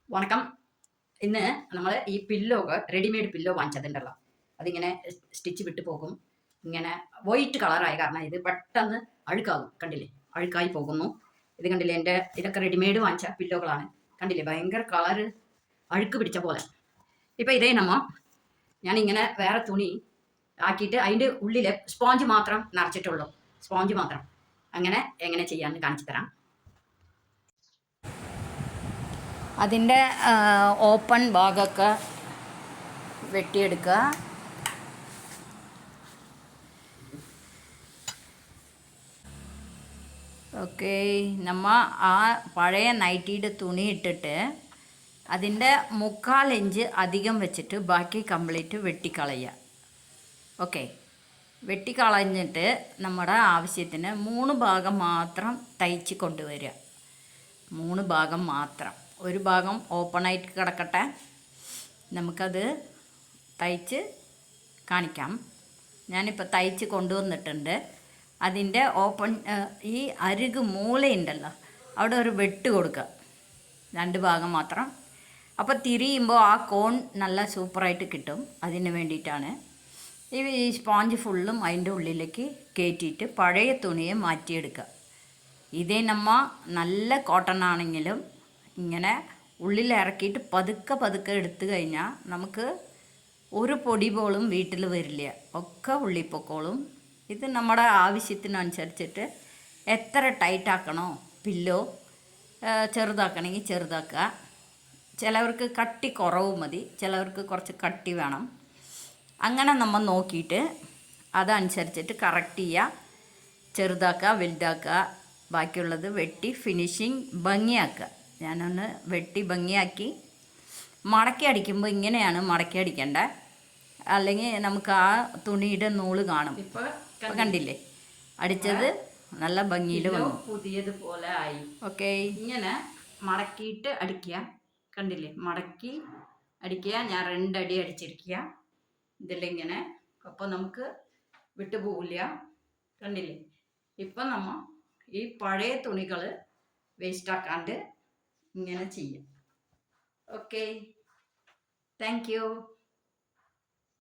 വണക്കം. ഇന്ന് നമ്മൾ ഈ പില്ലോ റെഡിമെയ്ഡ് പില്ലോ വാങ്ങിച്ചതുണ്ടല്ലോ, അതിങ്ങനെ സ്റ്റിച്ച് വിട്ടു പോകും. ഇങ്ങനെ വൈറ്റ് കളറായ കാരണം ഇത് പെട്ടെന്ന് അഴുക്കാകും. കണ്ടില്ലേ, അഴുക്കായി പോകുന്നു. ഇത് കണ്ടില്ലേ, ഇതൊക്കെ റെഡിമെയ്ഡ് വാങ്ങിച്ച പില്ലോകളാണ്. കണ്ടില്ലേ, ഭയങ്കര കളറ് അഴുക്ക് പിടിച്ച പോലെ. ഇപ്പം ഇതേ ഞാനിങ്ങനെ വേറെ തുണി ആക്കിയിട്ട് അതിൻ്റെ ഉള്ളിൽ സ്പോഞ്ച് മാത്രം നിറച്ചിട്ടുള്ളൂ. സ്പോഞ്ച് മാത്രം. അങ്ങനെ എങ്ങനെ ചെയ്യാമെന്ന് കാണിച്ചു തരാം. അതിൻ്റെ ഓപ്പൺ ഭാഗമൊക്കെ വെട്ടിയെടുക്കുക. ഓക്കെ, ആ പഴയ നൈറ്റിയുടെ തുണി ഇട്ടിട്ട് അതിൻ്റെ 3/4 ഇഞ്ച് അധികം വെച്ചിട്ട് ബാക്കി കംപ്ലീറ്റ് വെട്ടിക്കളയുക. ഓക്കെ, വെട്ടിക്കളഞ്ഞിട്ട് നമ്മുടെ ആവശ്യത്തിന് 3 ഭാഗം മാത്രം തയ്ച്ച് കൊണ്ടുവരിക. 3 ഭാഗം മാത്രം. ഒരു ഭാഗം ഓപ്പണായിട്ട് കിടക്കട്ടെ, നമുക്കത് തയ്ച്ച് കാണിക്കാം. ഞാനിപ്പോൾ തയ്ച്ച് കൊണ്ടുവന്നിട്ടുണ്ട്. അതിൻ്റെ ഈ അരികു മൂലയുണ്ടല്ലോ, അവിടെ ഒരു വെട്ട് കൊടുക്കുക, 2 ഭാഗം മാത്രം. അപ്പോൾ തിരിയുമ്പോൾ ആ കോൺ നല്ല സൂപ്പറായിട്ട് കിട്ടും. അതിന് വേണ്ടിയിട്ടാണ് ഈ സ്പോഞ്ച് ഫുള്ളും അതിൻ്റെ ഉള്ളിലേക്ക് കയറ്റിയിട്ട് പഴയ തുണിയെ മാറ്റിയെടുക്കുക. ഇതേ നല്ല കോട്ടൺ ആണെങ്കിലും ഇങ്ങനെ ഉള്ളിൽ ഇറക്കിയിട്ട് പതുക്കെ എടുത്തു കഴിഞ്ഞാൽ നമുക്ക് ഒരു പൊടി പോലും വീട്ടിൽ വരില്ല, ഒക്കെ ഉള്ളിപ്പൊക്കോളും. ഇത് നമ്മുടെ ആവശ്യത്തിനനുസരിച്ചിട്ട് എത്ര ടൈറ്റ് ആക്കണോ പില്ലോ, ചെറുതാക്കണമെങ്കിൽ ചെറുതാക്കുക. ചിലവർക്ക് കട്ടി കുറവ് മതി, ചിലവർക്ക് കുറച്ച് കട്ടി വേണം. അങ്ങനെ നമ്മൾ നോക്കിയിട്ട് അതനുസരിച്ചിട്ട് കറക്റ്റ് ചെയ്യുക, ചെറുതാക്കുക, വലുതാക്കുക. ബാക്കിയുള്ളത് വെട്ടി ഫിനിഷിങ് ഭംഗിയാക്കുക. ഞാനൊന്ന് വെട്ടി ഭംഗിയാക്കി മടക്കി അടിക്കുമ്പോൾ ഇങ്ങനെയാണ് മടക്കി അടിക്കേണ്ടത്, അല്ലെങ്കിൽ നമുക്ക് ആ തുണിയുടെ നൂല് കാണും. ഇപ്പോൾ കണ്ടില്ലേ, അടിച്ചത് നല്ല ഭംഗിയിൽ വന്നു, പുതിയതുപോലെ ആയി. ഓക്കെ, ഇങ്ങനെ മടക്കിയിട്ട് അടിക്കുക. കണ്ടില്ലേ, മടക്കി അടിക്കുക. ഞാൻ 2 അടി അടിച്ചിരിക്കുക ഇതിലിങ്ങനെ. അപ്പോൾ നമുക്ക് വിട്ടുപോകില്ല. കണ്ടില്ലേ, ഇപ്പം ഈ പഴയ തുണികൾ വേസ്റ്റാക്കാണ്ട് ഇങ്ങനെ ചെയ്യാം. Okay, thank you.